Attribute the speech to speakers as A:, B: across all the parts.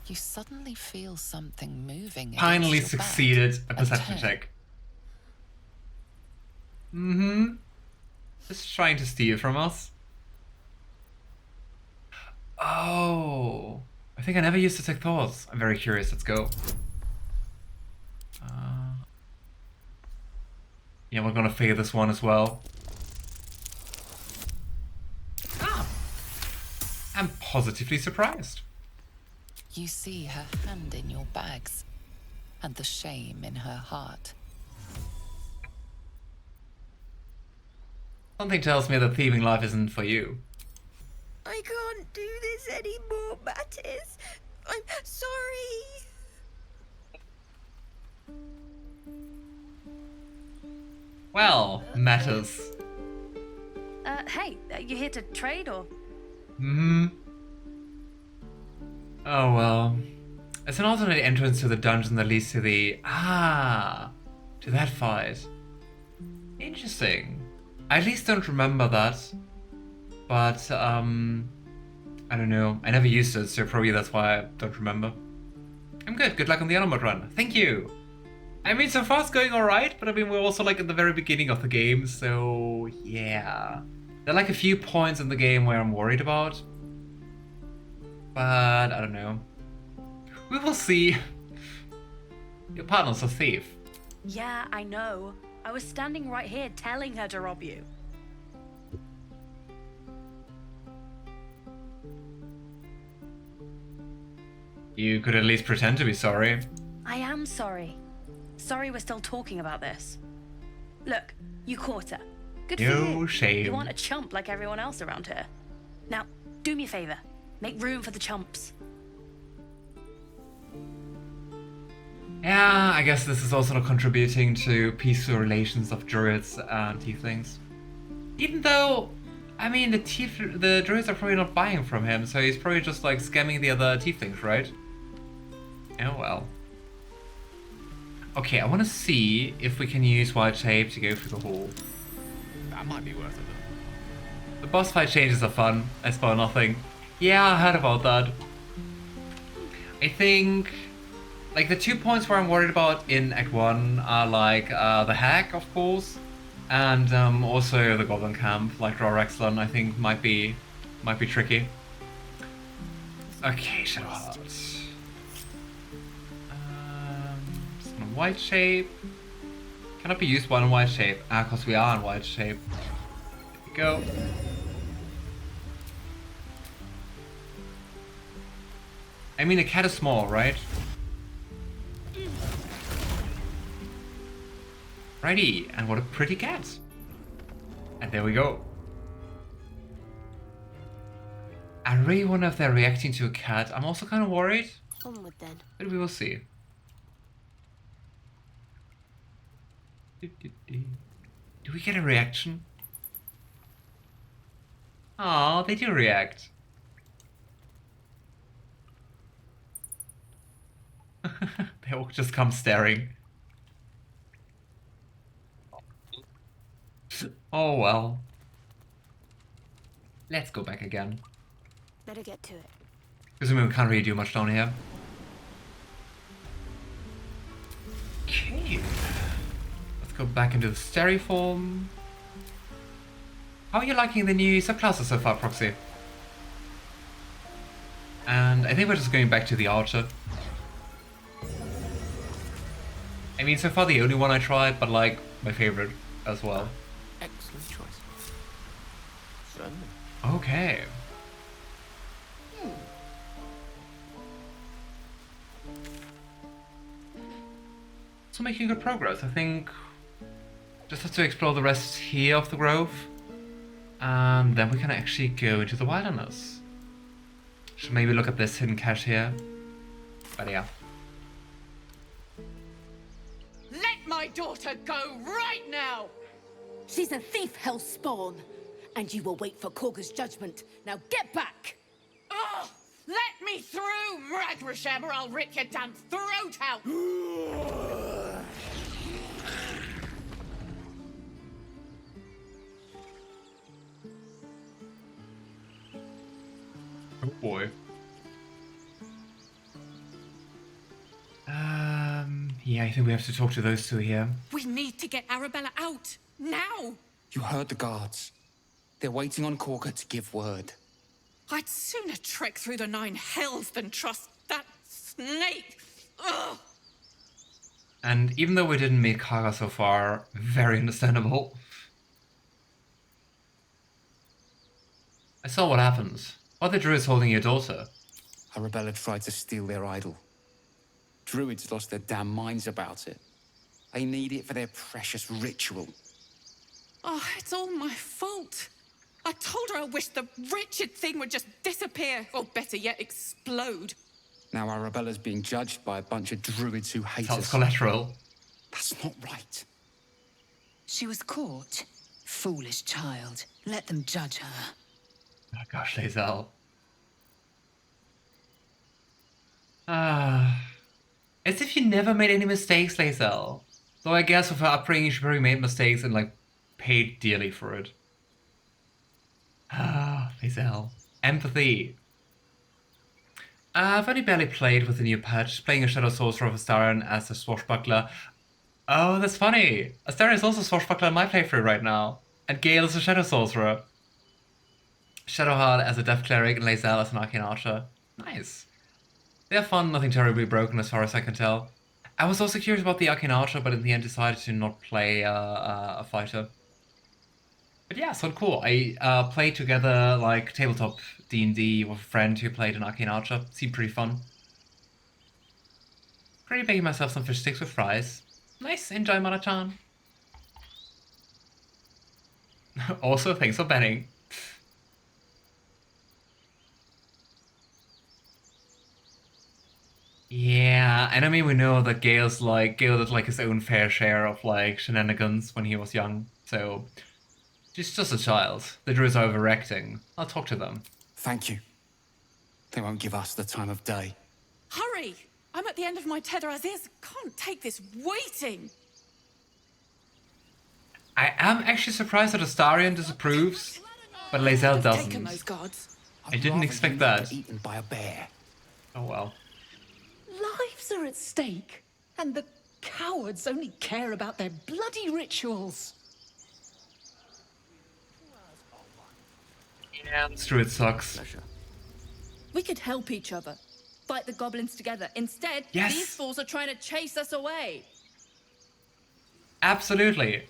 A: you suddenly feel something moving.
B: Finally
A: against your
B: succeeded
A: back.
B: a perception check. Mm-hmm. Just trying to steal from us. Oh. I think I never used Detect Thoughts. I'm very curious. Let's go. Yeah, we're gonna fail this one as well. Ah. I'm positively surprised.
A: You see her hand in your bags and the shame in her heart.
B: Something tells me that thieving life isn't for you.
C: I can't do this anymore, Mattis. I'm sorry.
B: Well, matters.
D: Hey, you here to trade or?
B: Hmm. Oh well. It's an alternate entrance to the dungeon that leads to the... to that fight. Interesting. I at least don't remember that. But, I don't know. I never used it, so probably that's why I don't remember. I'm good. Good luck on the Honor Mode run. Thank you. I mean, so far it's going alright, but I mean, we're also like at the very beginning of the game, so yeah. There are like a few points in the game where I'm worried about. But, I don't know. We will see. Your partner's a thief.
D: Yeah, I know. I was standing right here telling her to rob you.
B: You could at least pretend to be sorry.
D: I am sorry. Sorry we're still talking about this. Look, you caught her. Good for you.
B: No shame.
D: You want a chump like everyone else around here. Now, do me a favor. Make room for the chumps.
B: Yeah, I guess this is also contributing to peaceful relations of druids and tieflings. Even though, I mean, the druids are probably not buying from him, so he's probably just like scamming the other tieflings, right? Oh well. Okay, I want to see if we can use Wild Shape to go through the hall.
E: That might be worth it.
B: The boss fight changes are fun. I spoil nothing. Yeah, I heard about that. I think... like, the 2 points where I'm worried about in Act 1 are, like, the hack, of course, and also the Goblin Camp, like Rorexlon, I think might be tricky. Okay, Shadowheart. Just in White Shape. Cannot be used while in White Shape. Because we are in White Shape. There we go. I mean, a cat is small, right? Righty, and what a pretty cat. And there we go. I really wonder if they're reacting to a cat. I'm also kind of worried.
C: Onward then.
B: But we will see. Do we get a reaction? Oh, they do react. They all just come staring. Oh well. Let's go back again.
C: Better get to it.
B: Presumably we can't really do much down here. Okay. Let's go back into the Steriform. How are you liking the new subclasses so far, Proxy? And I think we're just going back to the Archer. I mean, so far the only one I tried, but like, my favorite as well.
E: Excellent choice. Certainly.
B: Okay. So making good progress. I think just have to explore the rest here of the grove. And then we can actually go into the wilderness. Should maybe look at this hidden cache here. But yeah.
F: Let my daughter go right now!
G: She's a thief, hellspawn, and you will wait for Korga's judgment. Now get back!
F: Oh, let me through, Mragrashem, or I'll rip your damn throat out!
B: Oh boy. Yeah, I think we have to talk to those two here.
F: We need to get Arabella out. Now!
H: You heard the guards. They're waiting on Corker to give word.
F: I'd sooner trek through the 9 hells than trust that snake. Ugh!
B: And even though we didn't meet Kaga so far, very understandable. I saw what happened. Why the Druids holding your daughter?
H: Arabella tried to steal their idol. Druids lost their damn minds about it. They need it for their precious ritual.
F: Oh, it's all my fault. I told her I wished the wretched thing would just disappear, or better yet, explode.
H: Now Arabella's being judged by a bunch of Druids who hate
B: Sounds
H: us.
B: collateral.
H: That's not right.
I: She was caught. Foolish child. Let them judge her.
B: Oh gosh, Lae'zel. As if you never made any mistakes, Lae'zel. Though I guess with her upbringing, she probably made mistakes and, like, paid dearly for it. Lae'zel. Empathy. I've only barely played with the new patch, playing a Shadow Sorcerer of Astarion as a swashbuckler. Oh, that's funny! Astarion is also a swashbuckler in my playthrough right now. And Gale is a Shadow Sorcerer. Shadowheart as a Death Cleric and Lae'zel as an Arcane Archer. Nice. They're fun, nothing terribly broken as far as I can tell. I was also curious about the Arcane Archer, but in the end decided to not play a fighter. But yeah, so cool. I played together like tabletop D&D with a friend who played an Arcane Archer. Seemed pretty fun. Currently making myself some fish sticks with fries. Nice, enjoy Mana-chan. Also, thanks for banning. Yeah, and I mean we know that Gale did like his own fair share of like shenanigans when he was young, so she's just a child. The Druids are overreacting. I'll talk to them.
H: Thank you. They won't give us the time of day.
F: Hurry! I'm at the end of my tether as is. Can't take this waiting.
B: I am actually surprised that Astarion disapproves, but Lae'zel
F: Taken
B: doesn't.
F: those guards.
B: I didn't expect that.
H: Eaten by a bear.
B: Oh well.
J: Lives are at stake, and the cowards only care about their bloody rituals.
B: Yeah, this Druid sucks.
E: Pleasure.
D: We could help each other. Fight the goblins together. Instead,
B: Yes.
D: these fools are trying to chase us away.
B: Absolutely.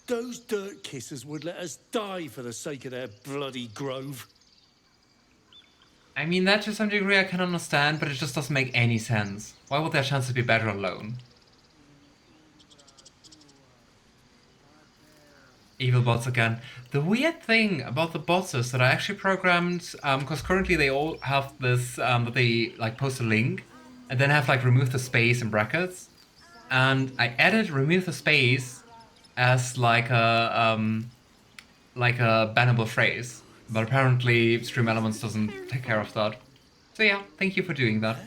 K: Those dirt kissers would let us die for the sake of their bloody grove.
B: I mean, that to some degree I can understand, but it just doesn't make any sense. Why would their chances be better alone? Evil bots again. The weird thing about the bots is that I actually programmed, because currently they all have this, that they like post a link, and then have like remove the space in brackets. And I added remove the space as like a bannable phrase. But apparently Stream Elements doesn't take care of that. So yeah, thank you for doing that.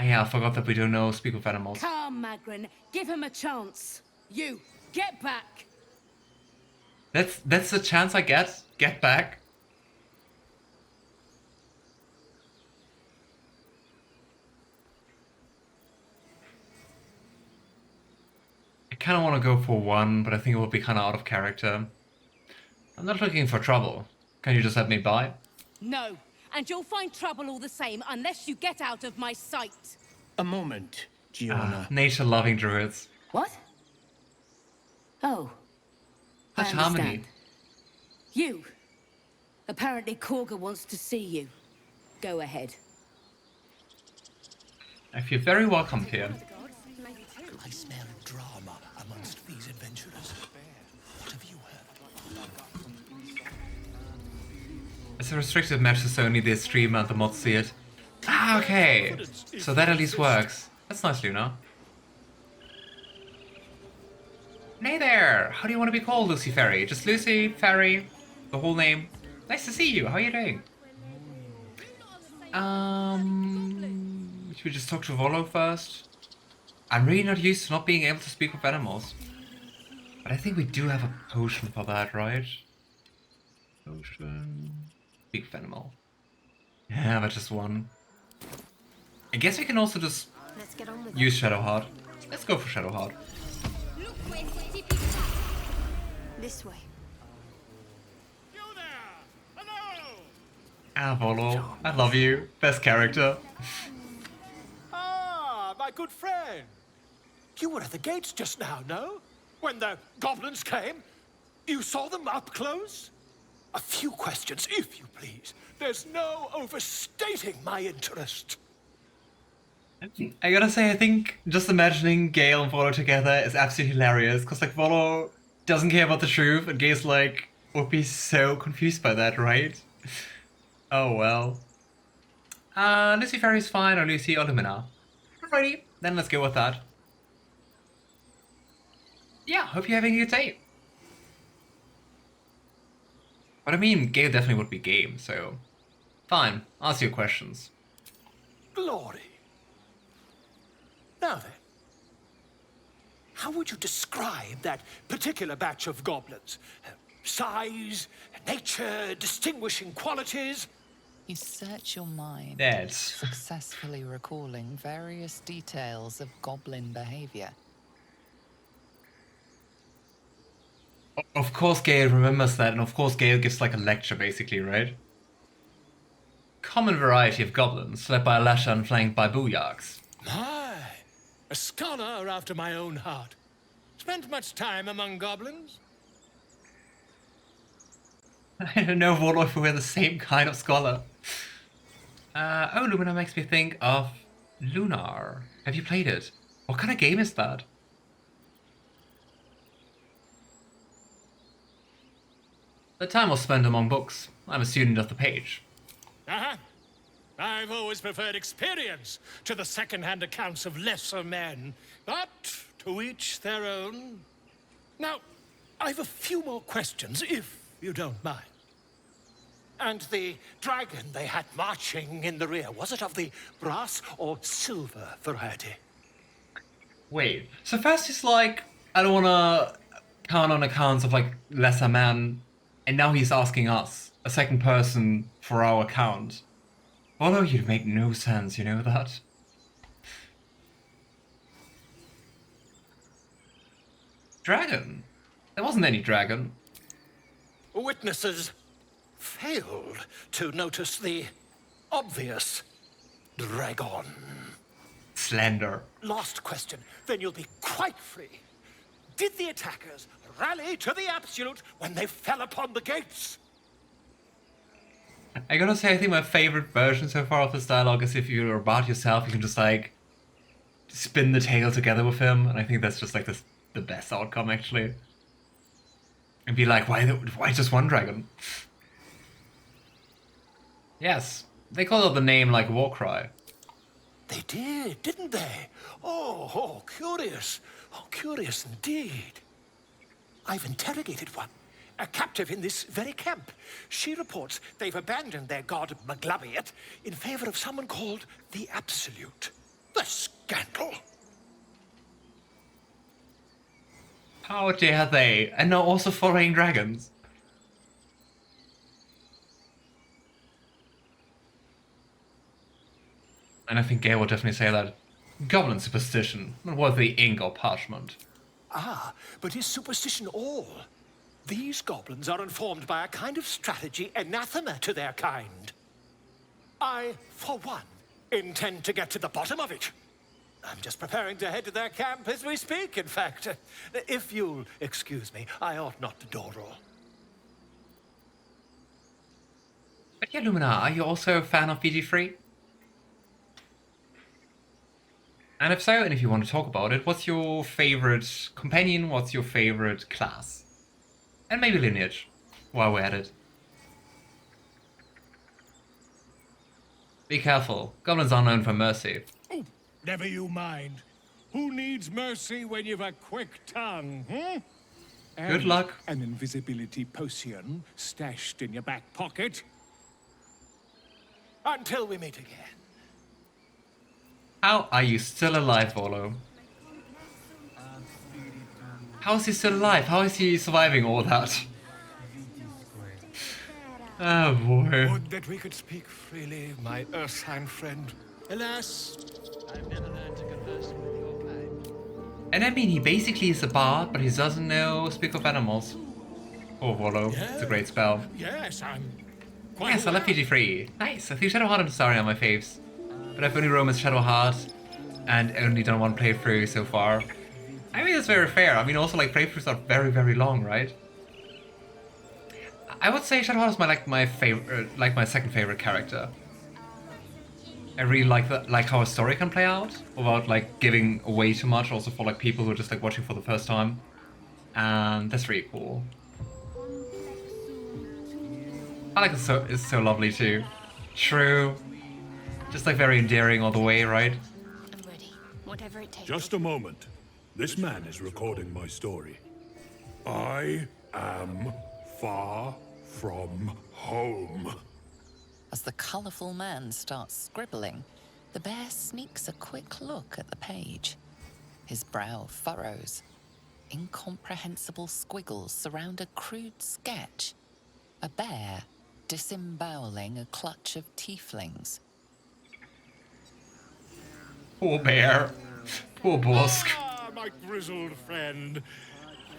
B: Yeah, I forgot that we don't know Speak with Animals.
G: Come, Magrin, give him a chance. You, get back.
B: That's the chance I get. Get back. I kind of want to go for one, but I think it would be kind of out of character. I'm not looking for trouble. Can you just let me by?
G: No, and you'll find trouble all the same unless you get out of my sight.
K: A moment, Gianna.
B: Nature-loving druids.
G: What? Oh. I
B: Such harmony.
G: understand. You. Apparently Korga wants to see you. Go ahead.
B: I feel very welcomed here.
L: I smell drama amongst these adventurers. What have you heard?
B: It's a restricted match, so only the streamer and the mods see it. Ah, okay. So that at least works. That's nice, Luna. Hey there! How do you want to be called, Lucy Ferry? Just Lucy, Ferry, the whole name. Nice to see you. How are you doing? Should we just talk to Volo first? I'm really not used to not being able to speak with animals. But I think we do have a potion for that, right? Potion... Speak with animal. Yeah, but just one. I guess we can also just
C: Let's get on with
B: use Shadowheart. Let's go for Shadowheart.
C: this way.
B: Ah, Volo, I love you. Best character.
L: Ah, my good friend. You were at the gates just now, no? When the goblins came? You saw them up close? A few questions, if you please. There's no overstating my interest.
B: I gotta say, I think just imagining Gale and Volo together is absolutely hilarious. Because, like, Volo doesn't care about the truth, and Gale's like, would be so confused by that, right? Oh well. Lucy Fairy's fine, or Lucy or Lumina. Alrighty, then let's go with that. Yeah, hope you're having a good day. But I mean, Gale definitely would be game, so... Fine, ask your questions.
L: Glory. Now then, how would you describe that particular batch of goblins? Size, nature, distinguishing qualities?
A: You search your mind,
B: Dead.
A: successfully recalling various details of goblin behavior.
B: Of course Gale remembers that, and of course Gale gives like a lecture basically, right? Common variety of goblins, led by a lasher and flanked by booyarks.
L: My, a scholar after my own heart. Spent much time among goblins?
B: I don't know, Volo, if we're the same kind of scholar. Oh, Lumina makes me think of Lunar. Have you played it? What kind of game is that? The time was spent among books. I'm a student of the page.
L: Uh-huh. I've always preferred experience to the second-hand accounts of lesser men. But to each their own. Now, I've a few more questions, if you don't mind. And the dragon they had marching in the rear, was it of the brass or silver variety?
B: Wait, so first he's like, I don't wanna count on accounts of like lesser men, and now he's asking us, a second person, for our account. Although you'd make no sense, you know that? Dragon? There wasn't any dragon.
L: Witnesses failed to notice the obvious dragon.
B: Slender.
L: Last question, then you'll be quite free. Did the attackers rally to the absolute when they fell upon the gates?
B: I gotta say, I think my favorite version so far of this dialogue is if you're about yourself, you can just like spin the tale together with him, and I think that's just like the best outcome actually. And be like, why just one dragon? Yes, they called out the name like a war cry.
L: They did, didn't they? Oh, curious. Oh, curious indeed. I've interrogated one, a captive in this very camp. She reports they've abandoned their god Maglabiat in favor of someone called the Absolute. The scandal!
B: How dare they? And now also following dragons. And I think Gale will definitely say that. Goblin superstition, not worth the ink or parchment.
L: Ah, but is superstition all? These goblins are informed by a kind of strategy anathema to their kind. I, for one, intend to get to the bottom of it. I'm just preparing to head to their camp as we speak, in fact. If you'll excuse me, I ought not to dawdle.
B: But yeah, Lumina, are you also a fan of BG3? And if so, and if you want to talk about it, what's your favorite companion? What's your favorite class? And maybe lineage, while we're at it. Be careful, goblins are known for mercy.
K: Oh, never you mind. Who needs mercy when you've a quick tongue, hmm?
B: Good luck.
K: An invisibility potion stashed in your back pocket.
L: Until we meet again.
B: How are you still alive, Volo? How is he still alive? How is he surviving all that? Oh boy.
L: Would that we could speak freely, my Earthsign friend. Alas, I've never learned to converse with your kind.
B: And I mean, he basically is a bard, but he doesn't know speak of animals. Oh, Volo. It's a great spell.
L: Yes, I'm quite
B: Yes, I love BG3. Nice. I think Shadowheart and Sorry are my faves. But I've only roamed as Shadowheart and only done one playthrough so far. I mean, that's very fair. I mean, also, like, playthroughs are very, very long, right? I would say Shadowheart is my favorite, like my second favorite character. I really like how a story can play out without like giving away too much. Also for like people who are just like watching for the first time, and that's really cool. I like it's so lovely too. True, just like very endearing all the way, right?
C: I'm ready. Whatever it takes.
K: Just a moment. This man is recording my story. I am far from home.
A: As the colourful man starts scribbling, the bear sneaks a quick look at the page. His brow furrows. Incomprehensible squiggles surround a crude sketch. A bear disemboweling a clutch of tieflings.
B: Poor bear. Poor Bosk.
L: Ah, my grizzled friend.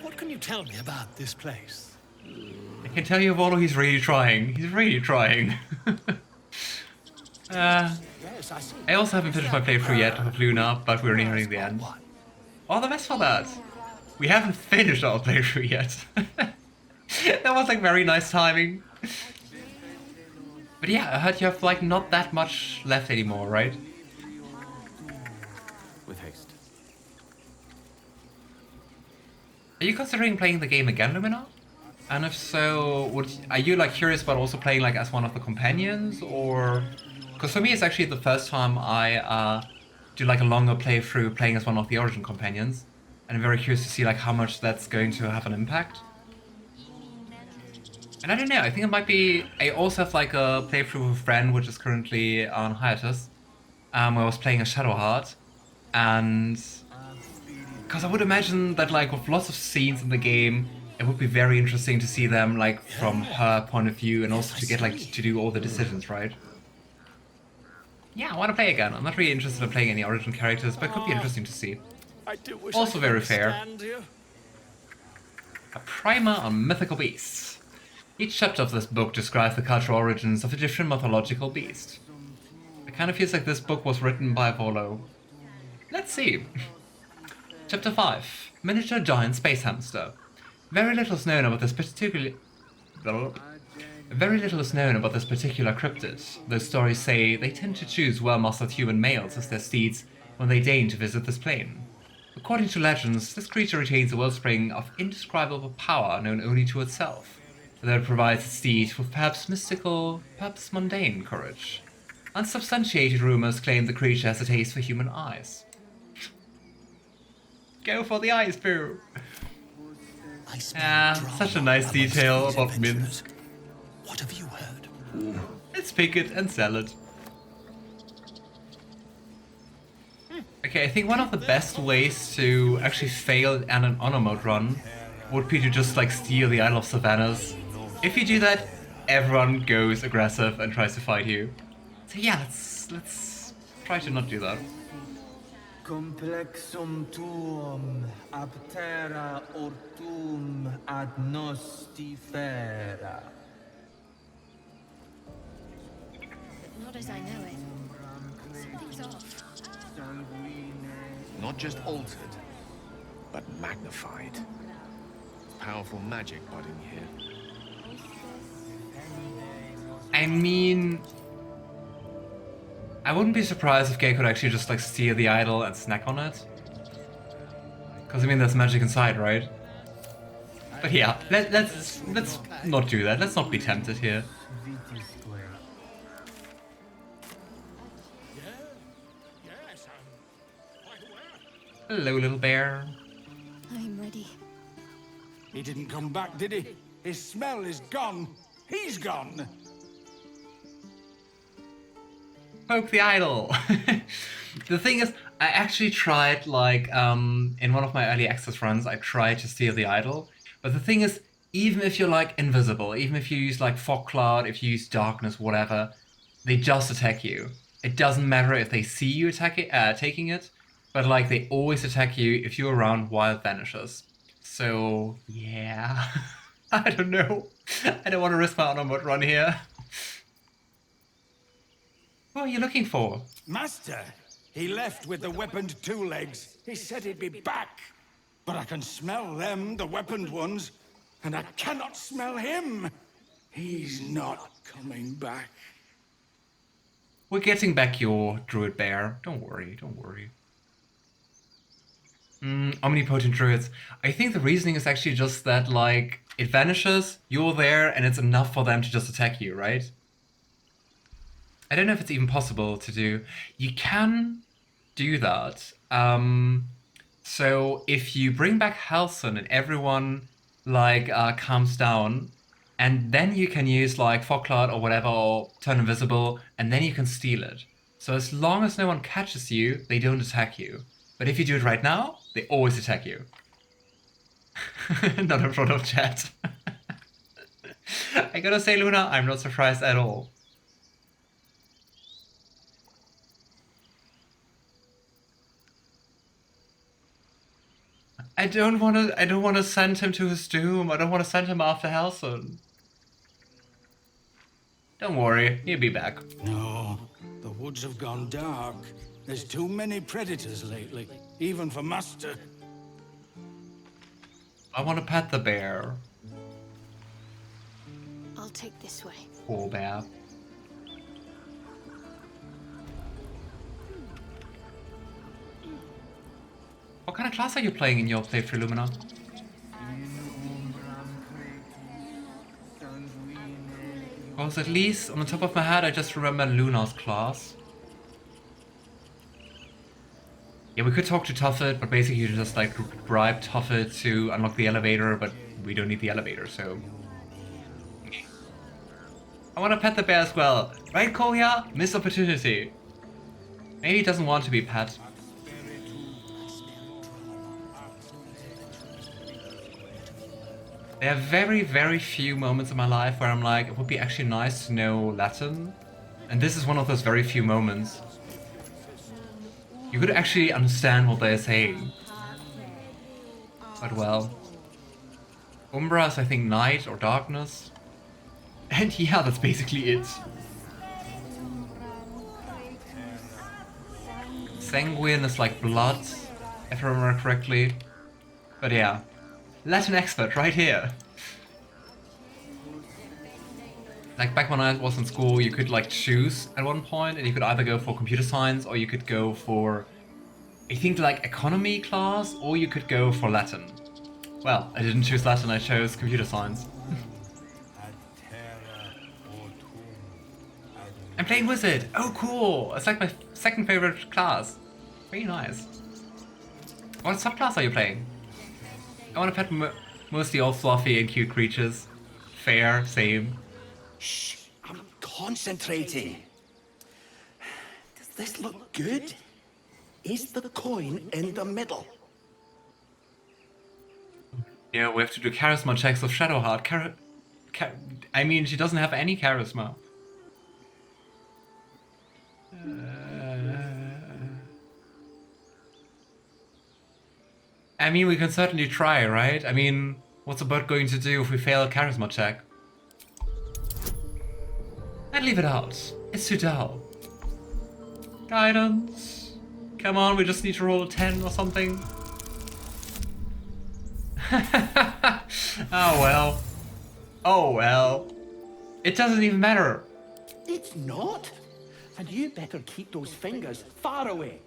L: What can you tell me about this place?
B: I can tell you, Volo, he's really trying. He's really trying. I also haven't finished my playthrough yet of Luna, but we're nearing the end. All the best for that. We haven't finished our playthrough yet. That was like very nice timing. But yeah, I heard you have like not that much left anymore, right?
E: With haste.
B: Are you considering playing the game again, Lumina? And if so, are you like curious about also playing like as one of the companions, or? Because for me, it's actually the first time I do like a longer playthrough playing as one of the Origin companions, and I'm very curious to see like how much that's going to have an impact. And I don't know, I think it might be. I also have like a playthrough with a friend which is currently on hiatus, where I was playing a Shadowheart, and because I would imagine that like with lots of scenes in the game, it would be very interesting to see them like from her point of view, and also to get like to do all the decisions, right? Yeah, I want to play again. I'm not really interested in playing any Origin characters, but it could be interesting to see. Also very fair. A primer on mythical beasts. Each chapter of this book describes the cultural origins of a different mythological beast. It kind of feels like this book was written by Volo. Let's see. Chapter 5. Miniature Giant Space Hamster. Very little is known about this particular cryptid, though stories say they tend to choose well-mastered human males as their steeds when they deign to visit this plane. According to legends, this creature retains a wellspring of indescribable power known only to itself, though it provides its steed with perhaps mystical, perhaps mundane courage. Unsubstantiated rumors claim the creature has a taste for human eyes. Go for the eyes, boo! Such a nice detail about mint.
L: What have you heard?
B: Let's pick it and sell it. Okay, I think one of the best ways to actually fail an honor mode run would be to just like steal the Isle of Savannahs. If you do that, everyone goes aggressive and tries to fight you. So yeah, let's try to not do that.
M: Complexum tuum aptera ortum ad nostifera.
C: Not as I know it. Something's off.
E: Not just altered, but magnified. Powerful magic budding here.
B: I mean, I wouldn't be surprised if Gale could actually just like steal the idol and snack on it. Because I mean, there's magic inside, right? But yeah, let's not do that. Let's not be tempted here. Hello, little bear.
C: I'm ready.
K: He didn't come back, did he? His smell is gone. He's gone.
B: Poke the idol. The thing is, I actually tried, like, in one of my early access runs, I tried to steal the idol. But the thing is, even if you're like invisible, even if you use like fog cloud, if you use darkness, whatever, they just attack you. It doesn't matter if they see you taking it, but like they always attack you if you're around while it vanishes. So yeah, I don't know. I don't want to risk my honor mode run here. What are you looking for?
N: Master, he left with the weaponed two legs. He said he'd be back. But I can smell them, the weaponed ones, and I cannot smell him. He's not coming back.
B: We're getting back your Druid bear. Don't worry, don't worry. Omnipotent Druids. I think the reasoning is actually just that, like, it vanishes, you're there, and it's enough for them to just attack you, right? I don't know if it's even possible to do. You can do that. So if you bring back Halcyon and everyone, like, calms down, and then you can use, like, Fog Cloud or whatever, or turn invisible, and then you can steal it. So as long as no one catches you, they don't attack you. But if you do it right now, they always attack you. Not in front of chat. I gotta say, Luna, I'm not surprised at all. I don't want to send him to his doom. I don't want to send him after Halcyon. Don't worry, he'll be back.
N: No, the woods have gone dark. There's too many predators lately, even for Master.
B: I want to pet the bear.
C: I'll take this way.
B: Poor bear. What kind of class are you playing in your playthrough, Lumina? Because at least on the top of my head, I just remember Luna's class. Yeah, we could talk to Tuffet, but basically you just like bribe Tuffet to unlock the elevator, but we don't need the elevator, so... I want to pet the bear as well. Right, Kolya? Missed opportunity. Maybe he doesn't want to be pet. There are very, very few moments in my life where I'm like, it would be actually nice to know Latin. And this is one of those very few moments. You could actually understand what they're saying. But well. Umbra is, I think, night or darkness. And yeah, that's basically it. Sanguine is like blood, if I remember correctly. But yeah. Latin expert right here. Like back when I was in school, you could like choose at one point, and you could either go for computer science or you could go for, I think, like economy class, or you could go for Latin. Well, I didn't choose Latin, I chose computer science. I'm playing Wizard! Oh cool! It's like my second favorite class. Very nice. What subclass are you playing? I want to pet mostly all fluffy and cute creatures. Fair, same.
N: Shh, I'm concentrating. Does this look good? Is the coin in the middle?
B: Yeah, we have to do charisma checks with Shadowheart. I mean, she doesn't have any charisma. I mean, we can certainly try, right? I mean, what's a bird going to do if we fail a charisma check? I'd leave it out. It's too dull. Guidance. Come on, we just need to roll a 10 or something. Oh well. Oh well. It doesn't even matter.
N: It's not. And you better keep those fingers far away.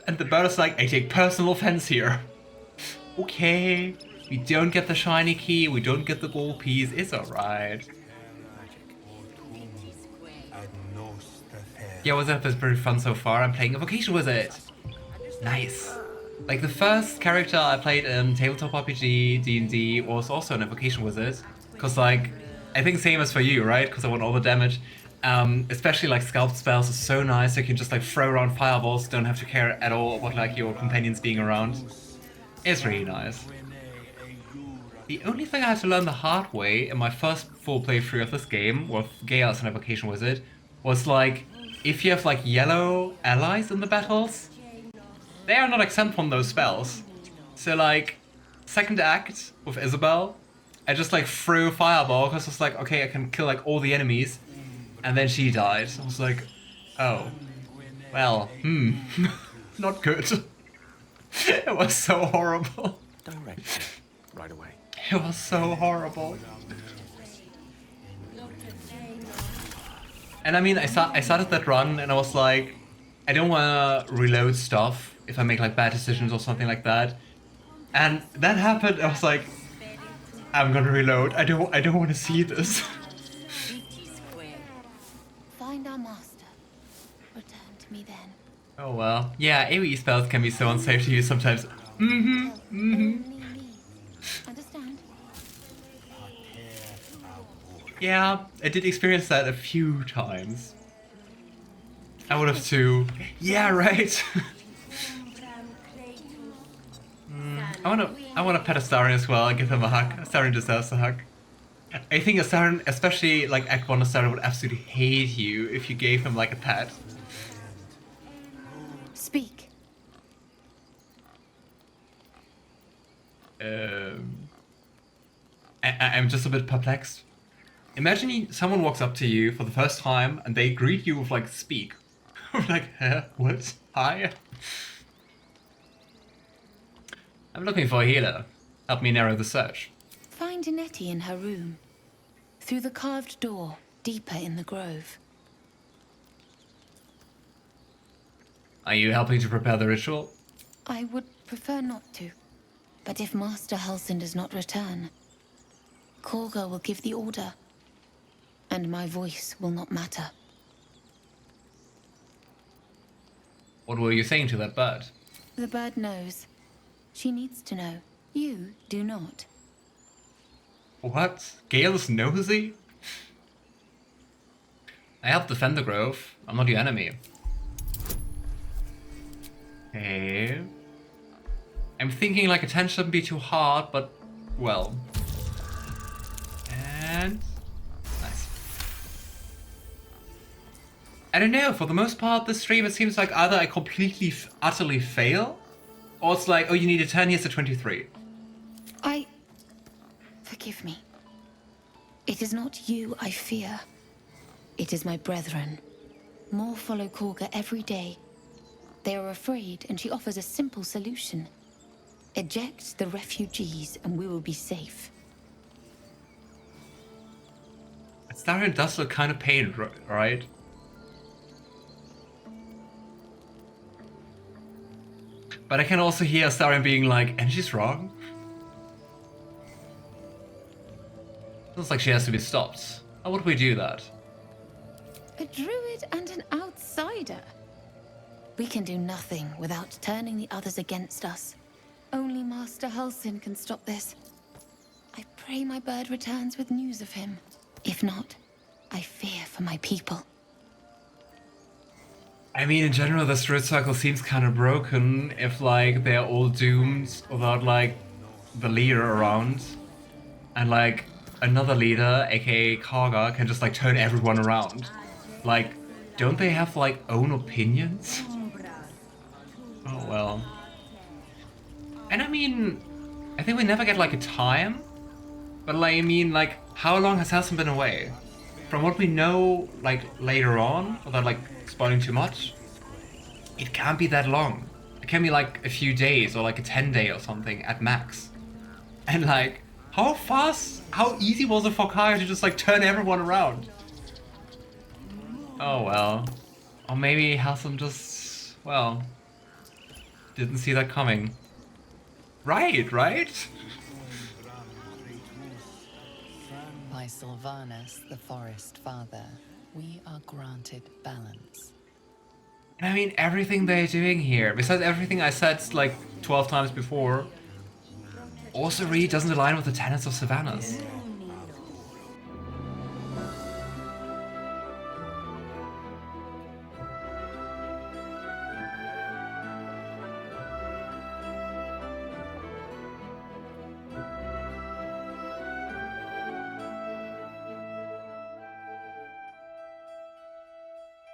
B: And the bird is like, I take personal offense here. Okay, we don't get the shiny key, we don't get the gold piece, it's alright. Yeah, what's up? It's pretty fun so far. I'm playing a vocation wizard. Nice. Like the first character I played in tabletop RPG, D&D was also an evocation wizard. Cause like, I think same as for you, right? Cause I want all the damage. Especially like scalp spells is so nice. You can just like throw around fireballs, don't have to care at all about like your companions being around. It's really nice. The only thing I had to learn the hard way in my first full playthrough of this game, with Gale as an evocation wizard, was like, if you have like yellow allies in the battles, they are not exempt from those spells. So like, second act with Isabel, I just like threw a fireball because I was like, okay, I can kill like all the enemies, and then she died. I was like, oh, well, not good. It was so horrible.
E: Direct right away.
B: It was so horrible. And I mean, I started that run and I was like, I don't want to reload stuff if I make like bad decisions or something like that. And that happened. I was like, I'm gonna reload. I don't want to see this.
C: Find our master. Return to me then.
B: Oh well. Yeah, AoE spells can be so unsafe to use sometimes.
C: Understand?
B: Yeah, I did experience that a few times. I would have too. Yeah, right. I wanna pet Astarion as well and give him a hug. Astarion deserves a hug. I think Astarion, especially like Act 1 Astarion, would absolutely hate you if you gave him like a pet.
D: Speak.
B: I'm just a bit perplexed. Imagine someone walks up to you for the first time and they greet you with like speak. I'm like, huh? What? Hi? I'm looking for a healer. Help me narrow the search.
D: Find Nettie in her room. Through the carved door, deeper in the grove.
B: Are you helping to prepare the ritual?
D: I would prefer not to. But if Master Halsin does not return, Korga will give the order. And my voice will not matter.
B: What were you saying to that bird?
D: The bird knows. She needs to know. You do not.
B: What? Gale is nosy? I help defend the grove. I'm not your enemy. Okay. I'm thinking like attention shouldn't be too hard, but well. And nice. I don't know, for the most part this stream it seems like either I completely utterly fail, or it's like, oh you need a 10, here's a 23.
D: Forgive me. It is not you I fear. It is my brethren. More follow Korga every day. They are afraid, and she offers a simple solution. Eject the refugees, and we will be safe.
B: Astarion does look kind of pained, right? But I can also hear Astarion being like, and she's wrong. Looks like she has to be stopped. How would we do that?
D: A druid and an outsider. We can do nothing without turning the others against us. Only Master Halsin can stop this. I pray my bird returns with news of him. If not, I fear for my people.
B: I mean, in general, this Druid circle seems kind of broken if, like, they're all doomed without, like, the leader around. And, like, another leader, aka Karga, can just, like, turn everyone around. Like, don't they have, like, own opinions? Oh, well. And I mean, I think we never get, like, a time. But, like, I mean, like, how long has Halsin been away? From what we know, like, later on, without, like, spoiling too much, it can't be that long. It can be, like, a few days, or, like, a 10-day or something, at max. And, like, how fast, how easy was it for Kaya to just, like, turn everyone around? Oh, well. Or maybe Halsin just, well, didn't see that coming. Right?
A: By Sylvanus, the Forest Father, we are granted balance.
B: And I mean, everything they're doing here, besides everything I said like 12 times before, also really doesn't align with the tenets of Sylvanus.